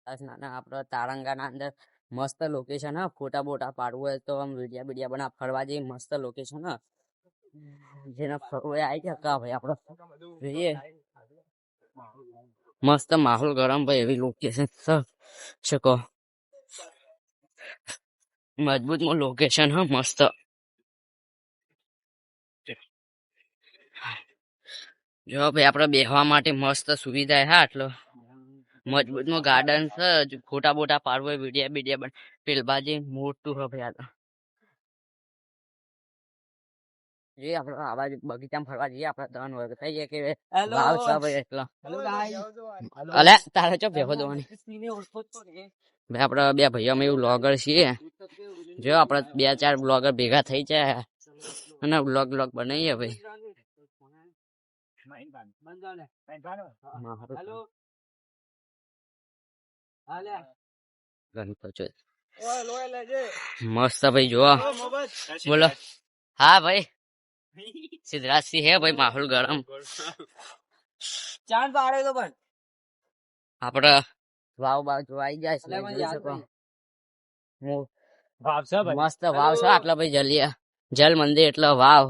નાના આપડે તારંગાના અંદર મસ્ત લોકેશન હ ફોટા બોટા પાડવું હોય તો આમ વિડિયા બીડિયા બના ફરવા જઈએ મસ્ત લોકેશન હ જેના ફરવા આવી ગયા કા ભાઈ આપડે જોઈએ મસ્ત માહોલ ગરમ ભાઈ એવી લોકેશન શકો મજબૂત લોકેશન હ મસ્ત જો ભાઈ આપડે બેહવા માટે મસ્ત સુવિધા હા આટલો મજબૂત નું ગાર્ડન છે ફોટા બોટા પાડવું હોય વિડિયા બીડિયા પેલ બાજુ મોટું હ ભાઈ આ જે આપડે આવા બગીચામાં ફરવા જઈએ આપડે 3 વર્ષ થઈ જાય કે ભાવ છે ભાઈ એટલો અલે તારે ચો ભેગો દોવાની ભાઈ આપડે બે ભાઈઓ અમે એવું બ્લોગર છીએ જો આપડે 2-4 બ્લોગર ભેગા થઈ જાય અને બ્લોગ બનાવીએ ભાઈ મસ્ત ભાઈ જોવા બોલો હા ભાઈ સિદ્ધરાજ સિંહ હે ભાઈ માહોલ ગરમ ચાંદ પાડે તો પણ આપડે વાવ જોવા આવી જાય જોઈ શકો મસ્ત વાવ છે આટલા ભાઈ જલ મંદિર એટલે વાવ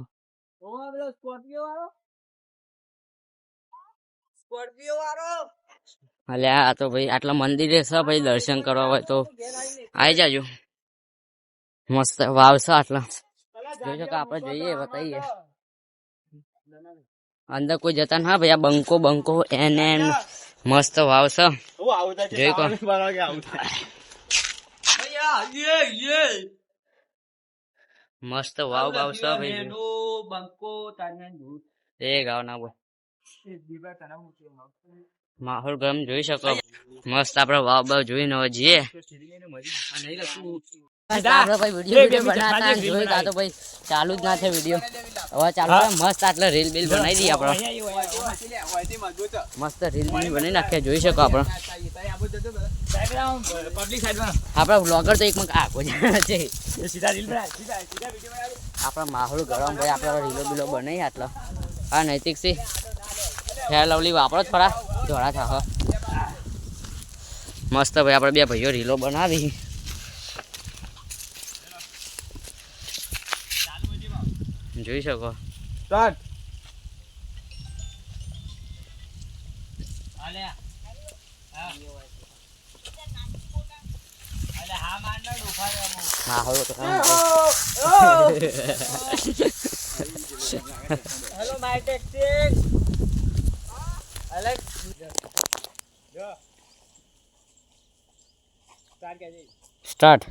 અલ્યા આ તો ભાઈ આટલા મંદિરે છે ભાઈ દર્શન કરવા હોય તો આવી જાજો મસ્ત વાવ છે આટલા જોઈ શકો આપડે જઈએ બતાવીએ અંદર કોઈ જતા ના ભાઈ આ બંકો એન મસ્ત વાવ છે જોઈ કો મસ્ત વાવ છે ભાઈ એ ગાવ ના બોલ માહોલ ગરમ જોઈ શકો મસ્ત આપડે વાવ જોઈને જઈએ ચાલુ જ ના છે વિડીયો હવે ચાલુ મસ્ત આટલે રીલ બિલ બનાવી દઈએ આપડે મસ્ત રીલ બિલ બનાવી નાખ્યા જોઈ શકો આપડે આપડા વ્લોગર તો એક આગો છે આપડા માહોલ ગરમ ભાઈ આપડે રીલો બિલો બનાવી આટલો હા નૈતિક સિંહ હેર લવલી વાપરો જ ખરા ધોળા થા મસ્ત ભાઈ આપડે બે ભાઈઓ રીલો બનાવી જોઈ શકો હેલો માય ટેક્સિંગ એલેક્સ સ્ટાર્ટ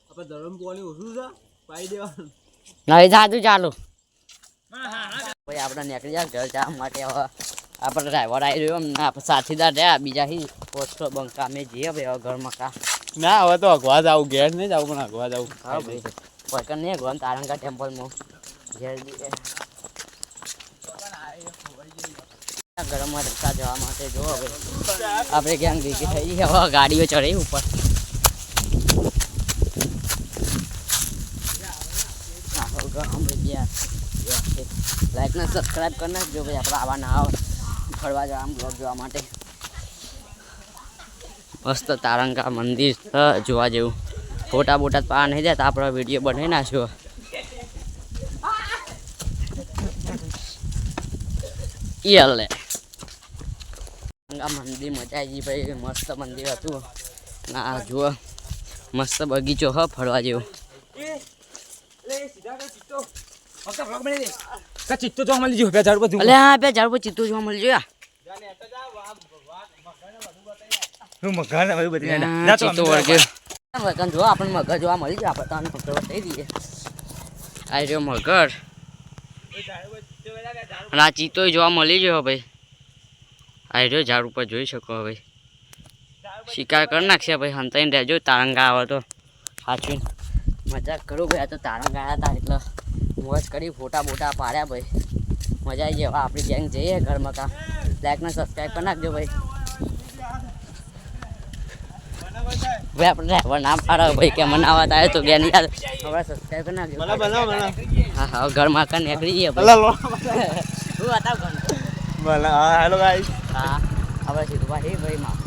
આપણે ધરમ પોલી ઓછું છે પાઈ દેવાનું નહીં જાતું ચાલુ ભાઈ આપણે નીકળી જાય ઘર જવા માટે હવે આપણે ડ્રાઈવર આવી રહ્યો આપણે સાથીદાર રહ્યા બીજા હી પોસ્ટો બંકા અમે જઈએ ભાઈ હવે ઘરમાં કા ના હવે તો અગવા જ આવું ઘેર નહીં જાવ પણ અગવા જ આવું હા ભાઈ પકડ નહીં અગવા તારંગા ટેમ્પલમાં ઘેર જઈએ ગરમમાં રસ્તા જવા માટે જો હવે આપણે ક્યાંક ભેગી થઈ હવે ગાડીઓ ચડી ઉપર લાઈક ને સબસ્ક્રાઈબ કરી નાખજો ભાઈ આપણે આવા ના આવો ફરવા જવા બ્લોગ જોવા માટે મસ્ત તારંગા મંદિર જોવા જેવું ફોટા બોટા પા નહીં જાય તો આપણે વિડીયો બનાવી નાખ્યો લે મંદિર મજા આવી ગઈ ભાઈ મસ્ત મંદિર હતું ના જુઓ મસ્ત બગીચો હ ફરવા જેવું ચિત્તો જોવા મળી ગયો ઝાડ પર અલે હા બે ઝાડ પર ચિત્તો જોવા મળી ગયો મગર જો આપણને મગર જોવા મળી જાય આપણે તો થઈ દઈએ આ જો મગર અને આ ચિત્તો જોવા મળી ગયો ભાઈ આ જો ઝાડ ઉપર જોઈ શકો ભાઈ શિકાર કરી નાખશે ભાઈ હંતાઈને રહેજો તારંગા આવે તો સાચું મજાક કરું ભાઈ આ તો તારંગા આવ્યા હતા એટલે મોજ કરી ફોટા બોટા પાડ્યા ભાઈ મજા આવી જાય આપણી ગેંગ જઈએ ઘરમાં કા લાઈક ને સબસ્ક્રાઈબ કરી નાખજો ભાઈ ભાઈ આપણે ડ્રાઈવર ના પાડો ભાઈ કે મનાવવા થાય તો બેન યાર હવે સબસ્ક્રાઈબ કરી નાખજો હા હા ઘરમાં કા નીકળી જઈએ શું હતા ઘર હેલો ગાઈસ હા હવે સીધું ભાઈ માં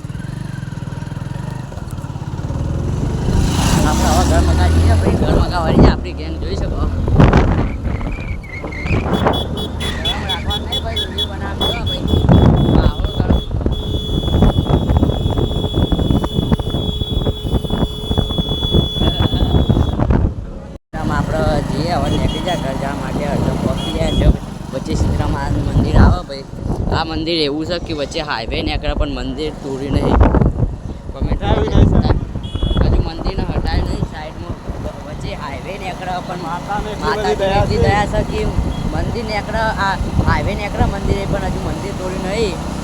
હવે ઘર મકાઈ જઈએ ભાઈ ઘર મકાવાળી છે આપણી ગેંગ જોઈ શકો રાખવા નહીં ભાઈ વિડીયો બનાવજો ભાઈ આવો કરો આપણે જઈએ હવે નીકળી જાય ઘર જવા માટે અડધો પહોંચી જાય જો વચ્ચે સીતરામાં મંદિર આવે ભાઈ આ મંદિર એવું છે કે વચ્ચે હાઈવે નીકળે પણ મંદિર તોડી નહીં હજુ મંદિરને હટાય નહીં સાઈડમાં વચ્ચે હાઈવે નીકળે પણ માતાજીની દયા છે કે મંદિર નીકળે આ હાઈવે નીકળે મંદિરે પણ હજુ મંદિર તોડી નહીં